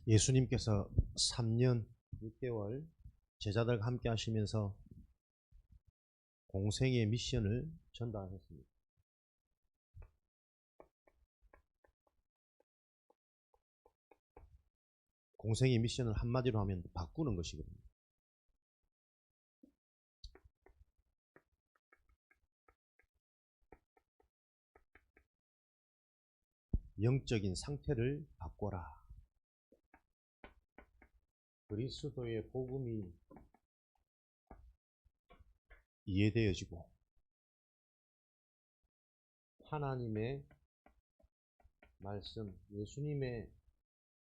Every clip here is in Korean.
예수님께서 3년 6개월 제자들과 함께 하시면서 공생의 미션을 전달하셨습니다. 공생의 미션을 한마디로 하면 바꾸는 것이거든요. 영적인 상태를 바꿔라. 그리스도의 복음이 이해되어지고 하나님의 말씀, 예수님의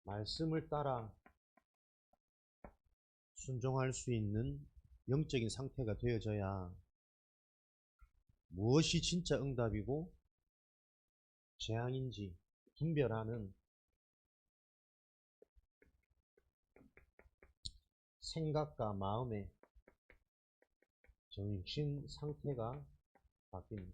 말씀을 따라 순종할 수 있는 영적인 상태가 되어져야 무엇이 진짜 응답이고 재앙인지 분별하는 생각과 마음의 정신 상태가 바뀝니다.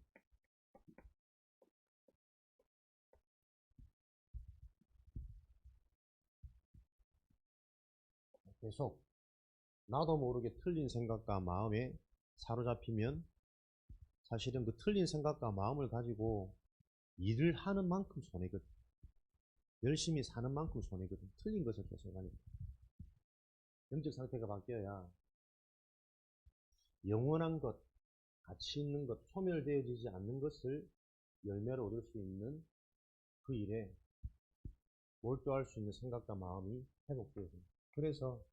계속 나도 모르게 틀린 생각과 마음에 사로잡히면 사실은 그 틀린 생각과 마음을 가지고 일을 하는 만큼 손해거든. 열심히 사는 만큼 손해거든. 틀린 것을 계속 하니까. 영적 상태가 바뀌어야 영원한 것, 가치 있는 것, 소멸되어지지 않는 것을 열매로 얻을 수 있는 그 일에 몰두할 수 있는 생각과 마음이 회복되어집니다. 그래서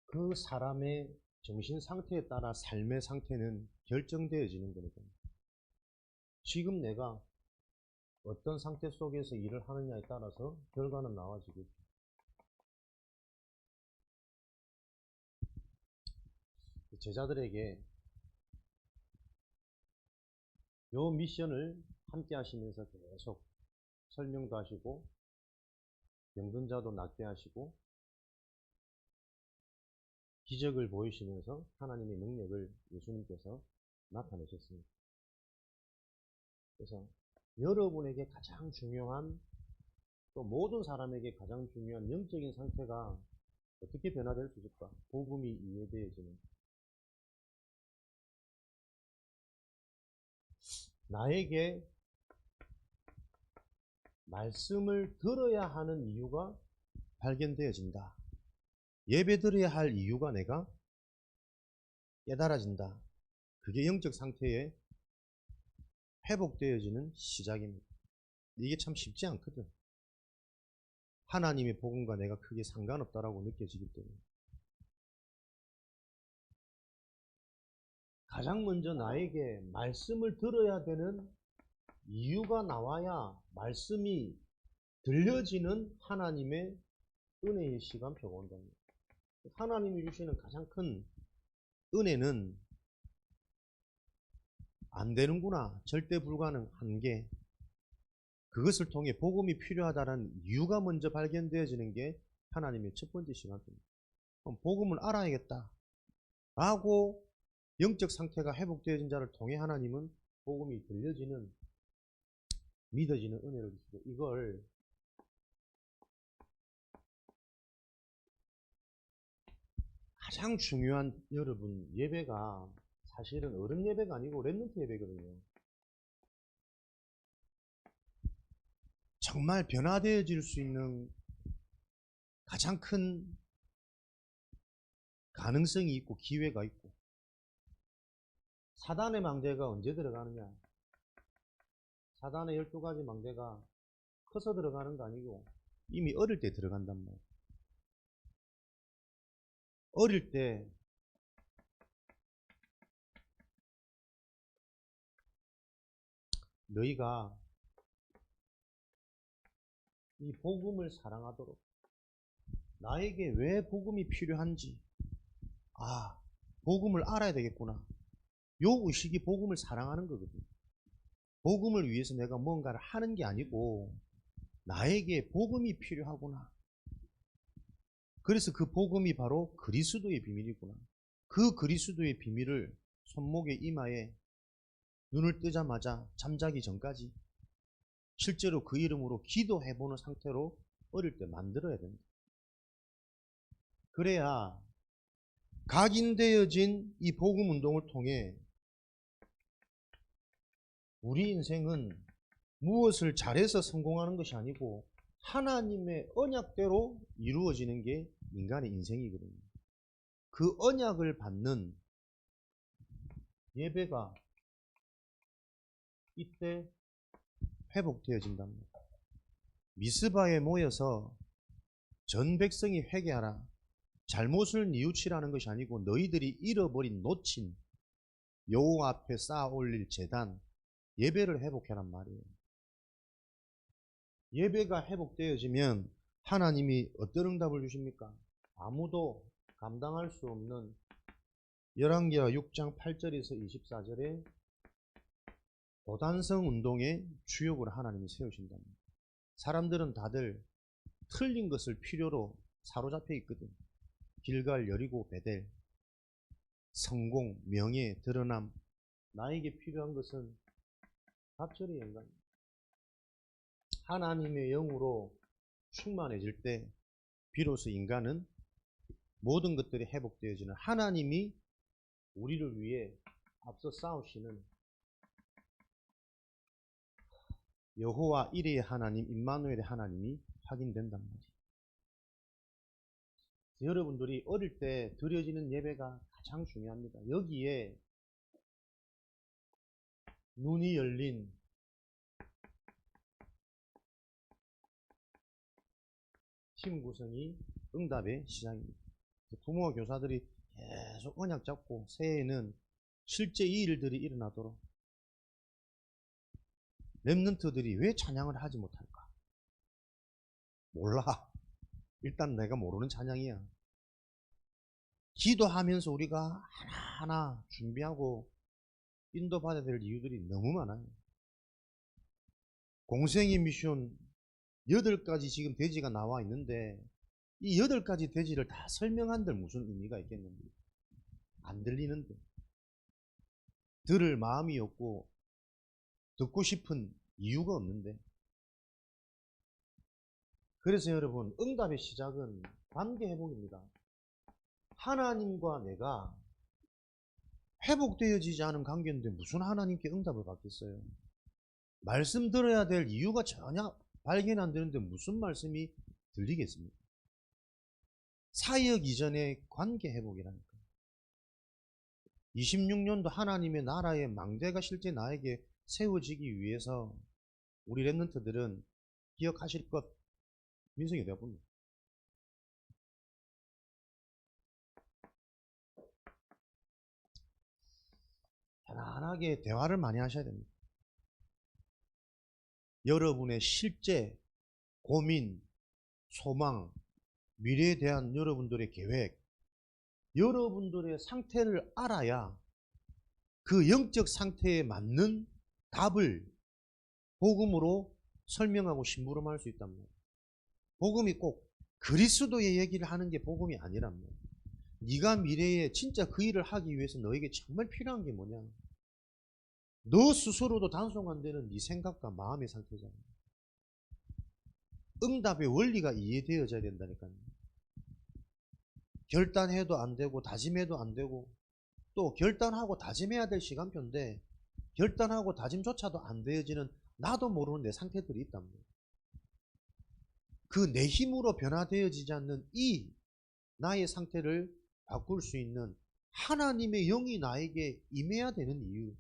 그 사람의 정신 상태에 따라 삶의 상태는 결정되어지는 거거든요. 지금 내가 어떤 상태 속에서 일을 하느냐에 따라서 결과는 나와지겠죠. 제자들에게 요 미션을 함께 하시면서 계속 설명도 하시고 병든자도 낫게 하시고 기적을 보이시면서 하나님의 능력을 예수님께서 나타내셨습니다. 그래서 여러분에게 가장 중요한, 또 모든 사람에게 가장 중요한 영적인 상태가 어떻게 변화될 수 있을까? 복음이 이해되어지는, 나에게 말씀을 들어야 하는 이유가 발견되어진다. 예배 드려야 할 이유가 내가 깨달아진다. 그게 영적 상태에 회복되어지는 시작입니다. 이게 참 쉽지 않거든. 하나님의 복음과 내가 크게 상관없다라고 느껴지기 때문에. 가장 먼저 나에게 말씀을 들어야 되는 이유가 나와야 말씀이 들려지는 하나님의 은혜의 시간표가 온답니다. 하나님이 주시는 가장 큰 은혜는 안 되는구나, 절대 불가능한 게, 그것을 통해 복음이 필요하다는 이유가 먼저 발견되어지는 게 하나님의 첫 번째 시간표입니다. 그럼 복음을 알아야겠다 라고 영적 상태가 회복되어진 자를 통해 하나님은 복음이 들려지는, 믿어지는 은혜를 주시고, 이걸 가장 중요한, 여러분, 예배가 사실은 어른 예배가 아니고 렘넌트 예배거든요. 정말 변화되어질 수 있는 가장 큰 가능성이 있고 기회가 있고, 사단의 망대가 언제 들어가느냐? 사단의 12가지 망대가 커서 들어가는 거 아니고 이미 어릴 때 들어간단 말이에요. 어릴 때 너희가 이 복음을 사랑하도록, 나에게 왜 복음이 필요한지, 복음을 알아야 되겠구나, 요 의식이 복음을 사랑하는 거거든요. 복음을 위해서 내가 뭔가를 하는 게 아니고 나에게 복음이 필요하구나. 그래서 그 복음이 바로 그리스도의 비밀이구나. 그 그리스도의 비밀을 손목에, 이마에, 눈을 뜨자마자 잠자기 전까지 실제로 그 이름으로 기도해보는 상태로 어릴 때 만들어야 된다. 그래야 각인되어진 이 복음 운동을 통해 우리 인생은 무엇을 잘해서 성공하는 것이 아니고 하나님의 언약대로 이루어지는 게 인간의 인생이거든요. 그 언약을 받는 예배가 이때 회복되어진답니다. 미스바에 모여서 전 백성이 회개하라. 잘못을 뉘우치라는 것이 아니고 너희들이 잃어버린 놓친 여호와 앞에 쌓아 올릴 제단 예배를 회복해란 말이에요. 예배가 회복되어지면 하나님이 어떤 응답을 주십니까? 아무도 감당할 수 없는 열왕기하 6장 8절에서 24절에 도단성 운동의 주역으로 하나님이 세우신답니다. 사람들은 다들 틀린 것을 필요로 사로잡혀 있거든. 길갈, 여리고, 베델, 성공, 명예, 드러남. 나에게 필요한 것은 갑절의 영광입니다. 하나님의 영으로 충만해질 때 비로소 인간은 모든 것들이 회복되어지는 하나님이 우리를 위해 앞서 싸우시는 여호와 이레의 하나님, 임마누엘의 하나님이 확인된단 말이에요. 여러분들이 어릴 때 드려지는 예배가 가장 중요합니다. 여기에 눈이 열린 팀 구성이 응답의 시작입니다. 부모와 교사들이 계속 언약 잡고 새해에는 실제 이 일들이 일어나도록 렘넌트들이 왜 찬양을 하지 못할까? 몰라. 일단 내가 모르는 찬양이야. 기도하면서 우리가 하나하나 준비하고 인도받아야 될 이유들이 너무 많아요. 공생의 미션 8가지 지금 대지가 나와 있는데 이 8가지 대지를 다 설명한들 무슨 의미가 있겠는데? 안 들리는데. 들을 마음이 없고 듣고 싶은 이유가 없는데. 그래서 여러분, 응답의 시작은 관계 회복입니다. 하나님과 내가 회복되어지지 않은 관계인데 무슨 하나님께 응답을 받겠어요? 말씀 들어야 될 이유가 전혀 발견 안 되는데 무슨 말씀이 들리겠습니까? 사역 이전의 관계 회복이라니까. 26년도 하나님의 나라의 망대가 실제 나에게 세워지기 위해서 우리 렘넌트들은 기억하실 것, 민성이 되어봅니다. 편안하게 대화를 많이 하셔야 됩니다. 여러분의 실제 고민, 소망, 미래에 대한 여러분들의 계획, 여러분들의 상태를 알아야 그 영적 상태에 맞는 답을 복음으로 설명하고 심부름할 수 있단 말이에요. 복음이 꼭 그리스도의 얘기를 하는 게 복음이 아니란 말이에요. 네가 미래에 진짜 그 일을 하기 위해서 너에게 정말 필요한 게 뭐냐? 너 스스로도 단속 안 되는 네 생각과 마음의 상태잖아. 응답의 원리가 이해되어져야 된다니까요. 결단해도 안 되고 다짐해도 안 되고 또 결단하고 다짐해야 될 시간표인데 결단하고 다짐조차도 안 되어지는 나도 모르는 내 상태들이 있단 말이에요. 그 내 힘으로 변화되어지지 않는 이 나의 상태를 바꿀 수 있는 하나님의 영이 나에게 임해야 되는 이유.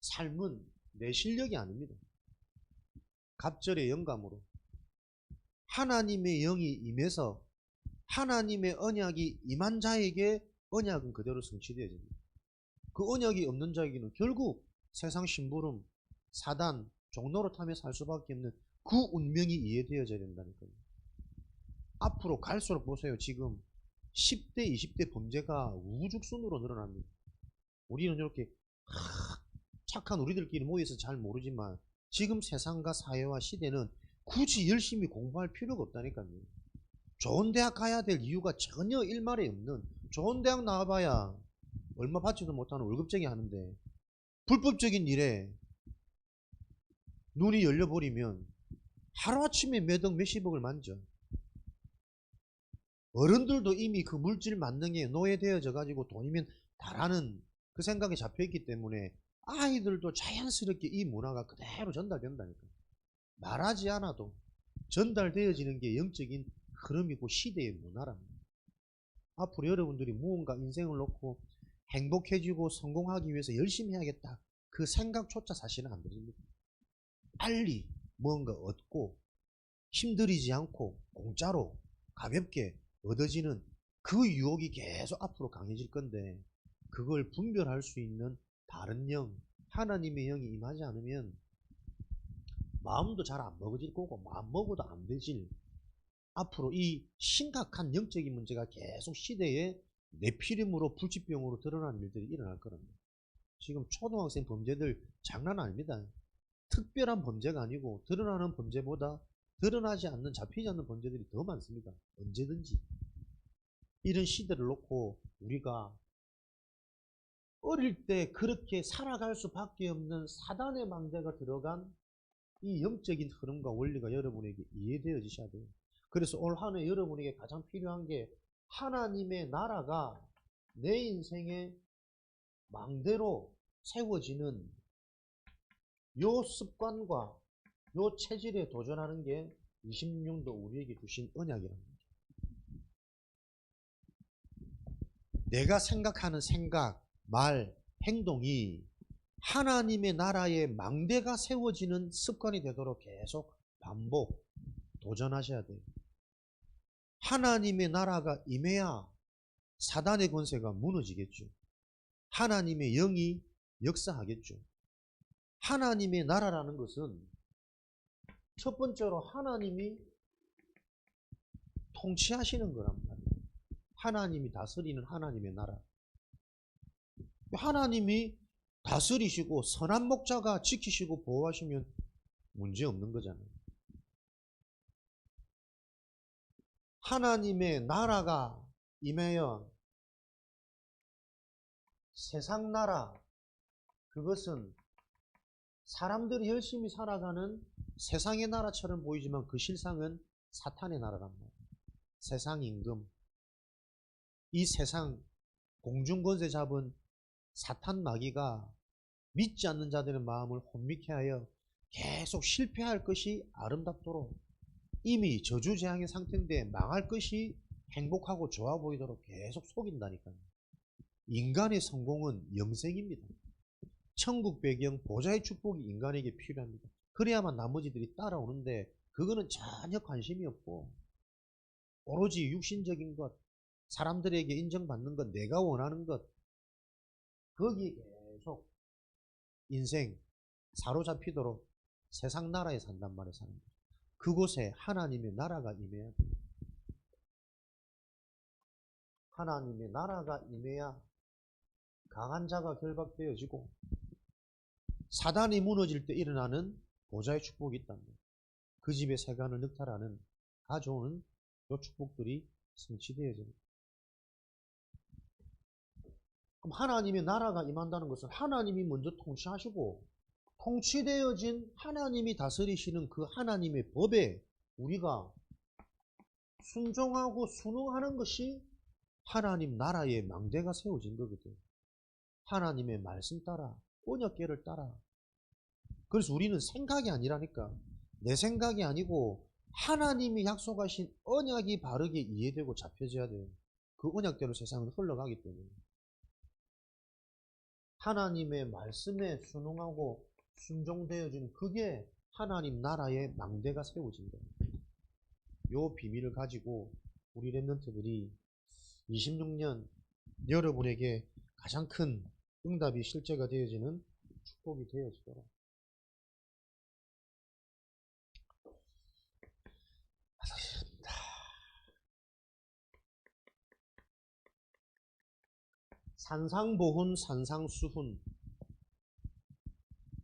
삶은 내 실력이 아닙니다. 갑절의 영감으로 하나님의 영이 임해서 하나님의 언약이 임한 자에게 언약은 그대로 성취되어집니다. 그 언약이 없는 자에게는 결국 세상 심부름, 사단, 종노릇하며 살 수밖에 없는 그 운명이 이해되어져야 된다니까요. 앞으로 갈수록 보세요. 지금 10대, 20대 범죄가 우죽순으로 늘어납니다. 우리는 이렇게 착한 우리들끼리 모여서 잘 모르지만 지금 세상과 사회와 시대는 굳이 열심히 공부할 필요가 없다니까요. 좋은 대학 가야 될 이유가 전혀 일말에 없는, 좋은 대학 나와봐야 얼마 받지도 못하는 월급쟁이 하는데 불법적인 일에 눈이 열려버리면 하루아침에 몇 억 몇십억을 만져. 어른들도 이미 그 물질 만능에 노예되어져 가지고 돈이면 다라는 그 생각에 잡혀있기 때문에 아이들도 자연스럽게 이 문화가 그대로 전달된다니까. 말하지 않아도 전달되어지는 게 영적인 흐름이고 시대의 문화랍니다. 앞으로 여러분들이 무언가 인생을 놓고 행복해지고 성공하기 위해서 열심히 해야겠다, 그 생각조차 사실은 안 들립니다. 빨리 무언가 얻고 힘들이지 않고 공짜로 가볍게 얻어지는 그 유혹이 계속 앞으로 강해질 건데, 그걸 분별할 수 있는 다른 영, 하나님의 영이 임하지 않으면 마음도 잘 안 먹어질 거고, 마음 먹어도 안 되질, 앞으로 이 심각한 영적인 문제가 계속 시대에 내피름으로 불치병으로 드러나는 일들이 일어날 거랍니다. 지금 초등학생 범죄들 장난 아닙니다. 특별한 범죄가 아니고 드러나는 범죄보다 드러나지 않는, 잡히지 않는 범죄들이 더 많습니다. 언제든지. 이런 시대를 놓고 우리가 어릴 때 그렇게 살아갈 수밖에 없는 사단의 망대가 들어간 이 영적인 흐름과 원리가 여러분에게 이해되어지셔야 돼요. 그래서 올 한 해 여러분에게 가장 필요한 게 하나님의 나라가 내 인생의 망대로 세워지는 요 습관과 요 체질에 도전하는 게 26년도 우리에게 주신 언약이랍니다. 내가 생각하는 생각, 말, 행동이 하나님의 나라의 망대가 세워지는 습관이 되도록 계속 반복, 도전하셔야 돼요. 하나님의 나라가 임해야 사단의 권세가 무너지겠죠. 하나님의 영이 역사하겠죠. 하나님의 나라라는 것은 첫 번째로 하나님이 통치하시는 거란 말이에요. 하나님이 다스리는 하나님의 나라. 하나님이 다스리시고 선한 목자가 지키시고 보호하시면 문제 없는 거잖아요. 하나님의 나라가 임하여 세상 나라, 그것은 사람들이 열심히 살아가는 세상의 나라처럼 보이지만 그 실상은 사탄의 나라란 말이에요. 세상 임금, 이 세상 공중권세 잡은 사탄 마귀가 믿지 않는 자들의 마음을 혼미케 하여 계속 실패할 것이 아름답도록, 이미 저주재앙의 상태인데 망할 것이 행복하고 좋아 보이도록 계속 속인다니까요. 인간의 성공은 영생입니다. 천국 배경, 보좌의 축복이 인간에게 필요합니다. 그래야만 나머지들이 따라오는데 그거는 전혀 관심이 없고 오로지 육신적인 것, 사람들에게 인정받는 것, 내가 원하는 것, 거기에 계속 인생 사로잡히도록 세상 나라에 산단 말이에요. 사람들. 그곳에 하나님의 나라가 임해야 돼요. 하나님의 나라가 임해야 강한 자가 결박되어지고 사단이 무너질 때 일어나는 보좌의 축복이 있답니다. 그 집의 세간을 늑탈하는, 가져오는 이 축복들이 성취되어집니다. 그럼 하나님의 나라가 임한다는 것은 하나님이 먼저 통치하시고 통치되어진 하나님이 다스리시는 그 하나님의 법에 우리가 순종하고 순응하는 것이 하나님 나라의 망대가 세워진 거거든. 하나님의 말씀 따라, 언약궤를 따라. 그래서 우리는 생각이 아니라니까. 내 생각이 아니고 하나님이 약속하신 언약이 바르게 이해되고 잡혀져야 돼요. 그 언약대로 세상은 흘러가기 때문에. 하나님의 말씀에 순응하고 순종되어지는, 그게 하나님 나라의 망대가 세워진 거예요. 요 비밀을 가지고 우리 랩런트들이 26년 여러분에게 가장 큰 응답이 실제가 되어지는 축복이 되어지도록. 산상보훈 산상수훈,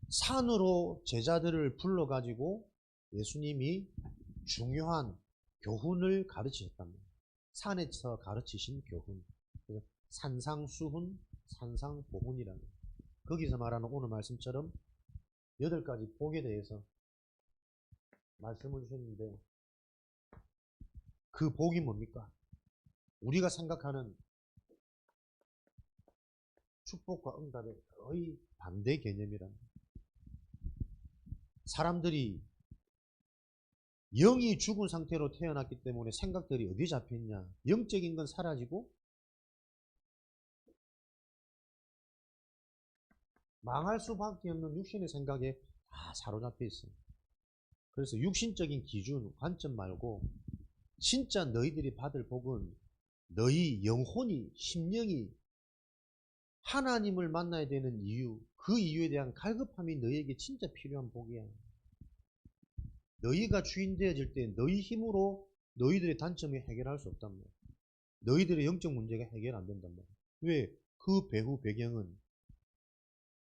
산으로 제자들을 불러가지고 예수님이 중요한 교훈을 가르치셨답니다. 산에서 가르치신 교훈. 산상수훈, 산상보훈이라는, 거기서 말하는 오늘 말씀처럼 8가지 복에 대해서 말씀을 주셨는데 그 복이 뭡니까? 우리가 생각하는 축복과 응답의 거의 반대 개념이랍니다. 사람들이 영이 죽은 상태로 태어났기 때문에 생각들이 어디 잡혀있냐? 영적인 건 사라지고 망할 수밖에 없는 육신의 생각에 다 사로잡혀 있어요. 그래서 육신적인 기준, 관점 말고 진짜 너희들이 받을 복은 너희 영혼이, 심령이 하나님을 만나야 되는 이유, 그 이유에 대한 갈급함이 너희에게 진짜 필요한 복이야. 너희가 주인 되어질 때 너희 힘으로 너희들의 단점을 해결할 수 없단 말이야. 너희들의 영적 문제가 해결 안 된단 말이야. 왜? 그 배후 배경은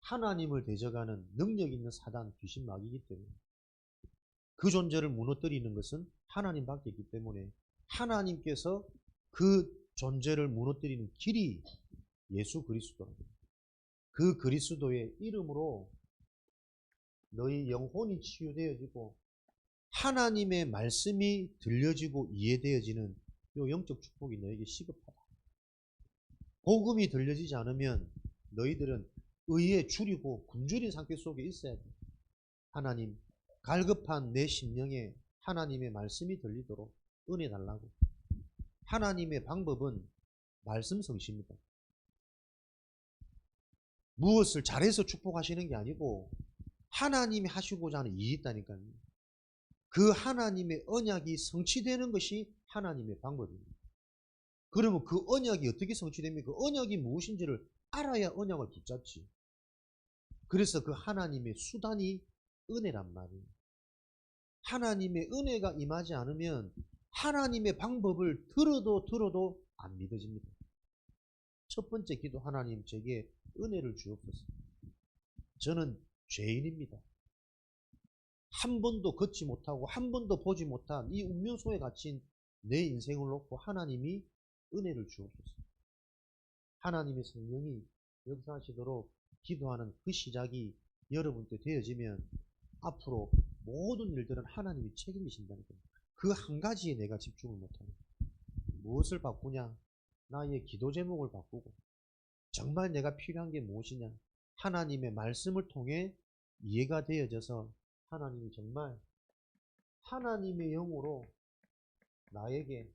하나님을 대적하는 능력 있는 사단, 귀신, 마귀이기 때문에 그 존재를 무너뜨리는 것은 하나님밖에 있기 때문에 하나님께서 그 존재를 무너뜨리는 길이 예수 그리스도, 그 그리스도의 이름으로 너희 영혼이 치유되어지고 하나님의 말씀이 들려지고 이해되어지는 이 영적 축복이 너에게 시급하다. 복음이 들려지지 않으면 너희들은 의에 줄이고 굶주린 상태 속에 있어야 돼. 하나님, 갈급한 내 심령에 하나님의 말씀이 들리도록 은혜 달라고. 하나님의 방법은 말씀 성취입니다. 무엇을 잘해서 축복하시는 게 아니고 하나님이 하시고자 하는 일이 있다니까요. 그 하나님의 언약이 성취되는 것이 하나님의 방법입니다. 그러면 그 언약이 어떻게 성취됩니까? 그 언약이 무엇인지를 알아야 언약을 붙잡지. 그래서 그 하나님의 수단이 은혜란 말이에요. 하나님의 은혜가 임하지 않으면 하나님의 방법을 들어도 안 믿어집니다. 첫 번째 기도, 하나님 제게 은혜를 주옵소서. 저는 죄인입니다. 한 번도 걷지 못하고 한 번도 보지 못한 이 운명 속에 갇힌 내 인생을 놓고 하나님이 은혜를 주옵소서. 하나님의 성령이 역사하시도록 기도하는 그 시작이 여러분께 되어지면 앞으로 모든 일들은 하나님이 책임지신다니까요. 그 한 가지에 내가 집중을 못하는 무엇을 바꾸냐? 나의 기도 제목을 바꾸고 정말 내가 필요한 게 무엇이냐? 하나님의 말씀을 통해 이해가 되어져서 하나님이 정말 하나님의 영으로 나에게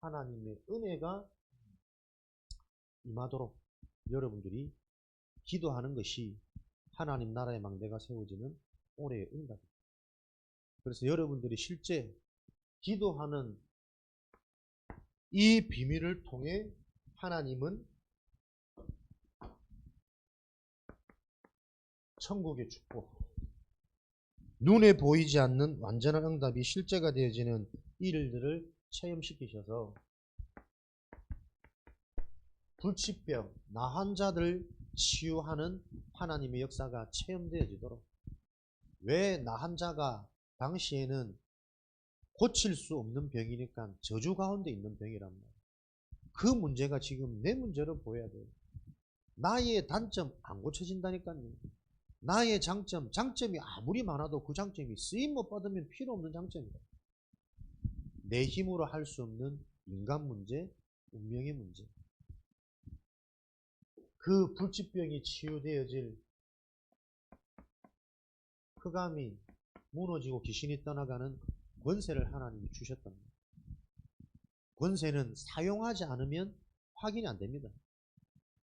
하나님의 은혜가 임하도록 여러분들이 기도하는 것이 하나님 나라의 망대가 세워지는 올해의 응답입니다. 그래서 여러분들이 실제 기도하는 이 비밀을 통해 하나님은 천국의 축복, 눈에 보이지 않는 완전한 응답이 실제가 되어지는 일들을 체험시키셔서 불치병, 나한 자들 치유하는 하나님의 역사가 체험되어지도록. 왜 나한 자가 당시에는 고칠 수 없는 병이니까 저주 가운데 있는 병이란 말이에요. 그 문제가 지금 내 문제로 보여야 돼요. 나의 단점 안 고쳐진다니까요. 나의 장점, 장점이 아무리 많아도 그 장점이 쓰임 못 받으면 필요 없는 장점이다. 내 힘으로 할 수 없는 인간 문제, 운명의 문제. 그 불치병이 치유되어질 흑암이 무너지고 귀신이 떠나가는 권세를 하나님이 주셨단 말이에요. 권세는 사용하지 않으면 확인이 안 됩니다.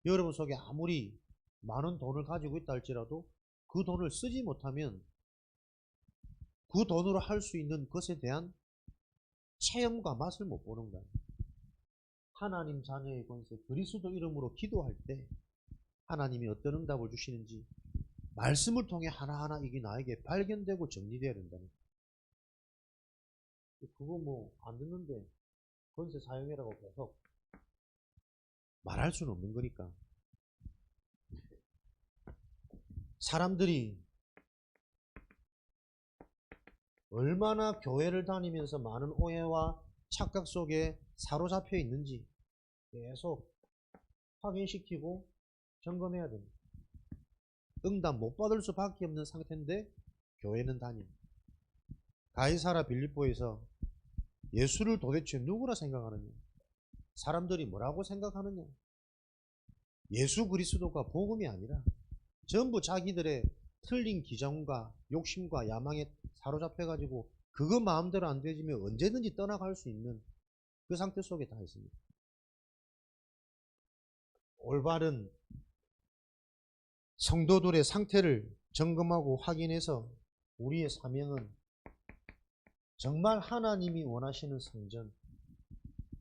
여러분 속에 아무리 많은 돈을 가지고 있다 할지라도 그 돈을 쓰지 못하면 그 돈으로 할 수 있는 것에 대한 체험과 맛을 못 보는 거예요. 하나님 자녀의 권세, 그리스도 이름으로 기도할 때 하나님이 어떤 응답을 주시는지 말씀을 통해 하나하나 이게 나에게 발견되고 정리되어야 된다는 거예요. 그거 뭐 안 듣는데 권세 사용해라고 계속 말할 수는 없는 거니까. 사람들이 얼마나 교회를 다니면서 많은 오해와 착각 속에 사로잡혀 있는지 계속 확인시키고 점검해야 됩니다. 응답 못 받을 수밖에 없는 상태인데 교회는 다닙니다. 가이사라 빌립보에서 예수를 도대체 누구라 생각하느냐? 사람들이 뭐라고 생각하느냐? 예수 그리스도가 복음이 아니라 전부 자기들의 틀린 기정과 욕심과 야망에 사로잡혀가지고 그거 마음대로 안 되지면 언제든지 떠나갈 수 있는 그 상태 속에 다 있습니다. 올바른 성도들의 상태를 점검하고 확인해서 우리의 사명은 정말 하나님이 원하시는 성전,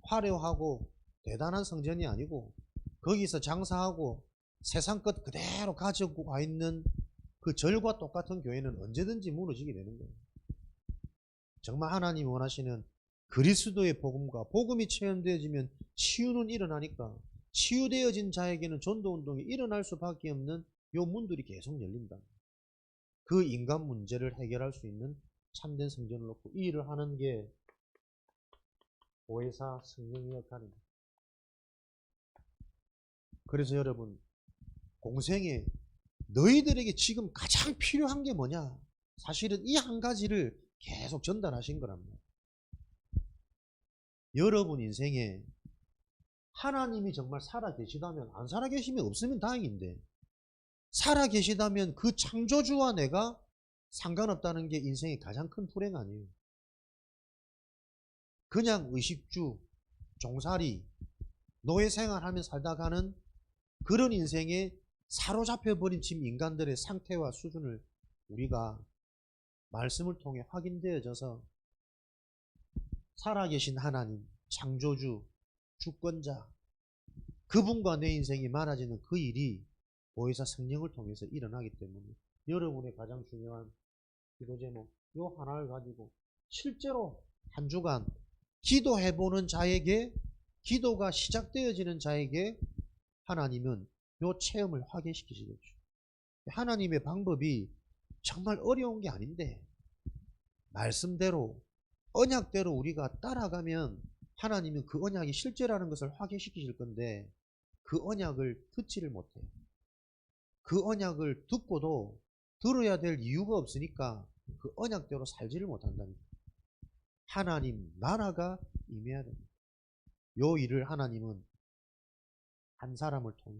화려하고 대단한 성전이 아니고 거기서 장사하고 세상 것 그대로 가지고 와 있는 그 절과 똑같은 교회는 언제든지 무너지게 되는 거예요. 정말 하나님이 원하시는 그리스도의 복음과 복음이 체험되어지면 치유는 일어나니까 치유되어진 자에게는 전도운동이 일어날 수밖에 없는 요 문들이 계속 열린다. 그 인간 문제를 해결할 수 있는 참된 성전을 놓고 이 일을 하는 게 보혜사 성령의 역할입니다. 그래서 여러분, 공생에 너희들에게 지금 가장 필요한 게 뭐냐? 사실은 이 한 가지를 계속 전달하신 거랍니다. 여러분 인생에 하나님이 정말 살아계시다면, 안 살아계시면 없으면 다행인데, 살아계시다면 그 창조주와 내가 상관없다는 게 인생의 가장 큰 불행 아니에요. 그냥 의식주, 종살이, 노예생활하며 살다 가는 그런 인생에 사로잡혀버린 지금 인간들의 상태와 수준을 우리가 말씀을 통해 확인되어져서 살아계신 하나님, 창조주, 주권자, 그분과 내 인생이 많아지는 그 일이 보혜사 성령을 통해서 일어나기 때문에 여러분의 가장 중요한 기도 제목 요 하나를 가지고 실제로 한 주간 기도해보는 자에게, 기도가 시작되어지는 자에게 하나님은 요 체험을 확인시키시겠죠. 하나님의 방법이 정말 어려운 게 아닌데 말씀대로 언약대로 우리가 따라가면 하나님은 그 언약이 실제라는 것을 확인시키실 건데 그 언약을 듣지를 못해요. 그 언약을 듣고도 들어야 될 이유가 없으니까 그 언약대로 살지를 못한다니까. 하나님 나라가 임해야 됩니다. 요 일을 하나님은 한 사람을 통해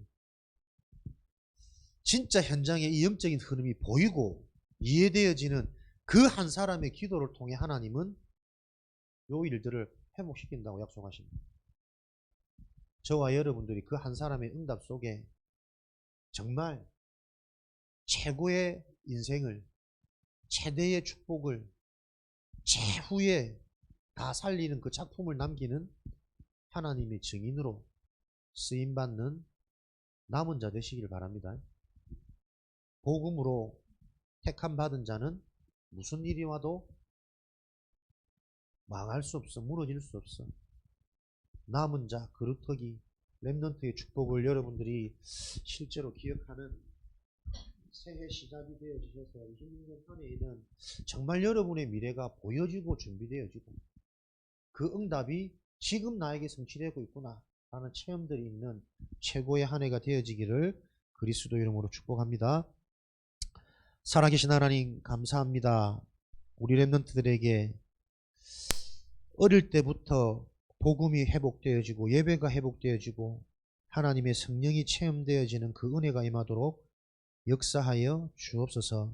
진짜 현장에 이 영적인 흐름이 보이고 이해되어지는 그 한 사람의 기도를 통해 하나님은 요 일들을 회복시킨다고 약속하십니다. 저와 여러분들이 그 한 사람의 응답 속에 정말 최고의 인생을, 최대의 축복을, 최후에 다 살리는 그 작품을 남기는 하나님의 증인으로 쓰임받는 남은 자 되시기를 바랍니다. 복음으로 택함 받은 자는 무슨 일이 와도 망할 수 없어, 무너질 수 없어. 남은 자, 그루터기, 렘넌트의 축복을 여러분들이 실제로 기억하는 새해 시작이 되어지셔서 26년 한 해에는 정말 여러분의 미래가 보여지고 준비되어지고 그 응답이 지금 나에게 성취되고 있구나 라는 체험들이 있는 최고의 한 해가 되어지기를 그리스도 이름으로 축복합니다. 살아계신 하나님 감사합니다. 우리 렘넌트들에게 어릴 때부터 복음이 회복되어지고 예배가 회복되어지고 하나님의 성령이 체험되어지는 그 은혜가 임하도록 역사하여 주옵소서.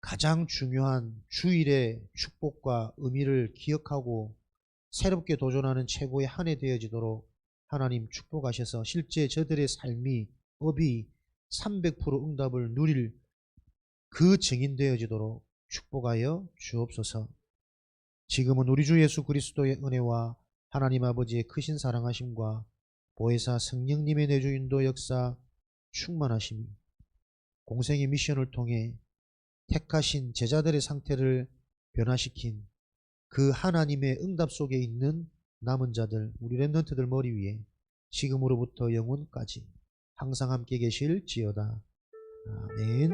가장 중요한 주일의 축복과 의미를 기억하고 새롭게 도전하는 최고의 한 해 되어지도록 하나님 축복하셔서 실제 저들의 삶이 업이 300% 응답을 누릴 그 증인되어지도록 축복하여 주옵소서. 지금은 우리 주 예수 그리스도의 은혜와 하나님 아버지의 크신 사랑하심과 보혜사 성령님의 내주 인도 역사 충만하심이 공생의 미션을 통해 택하신 제자들의 상태를 변화시킨 그 하나님의 응답 속에 있는 남은 자들, 우리 렘넌트들 머리 위에 지금으로부터 영원까지 항상 함께 계실지어다. 아멘.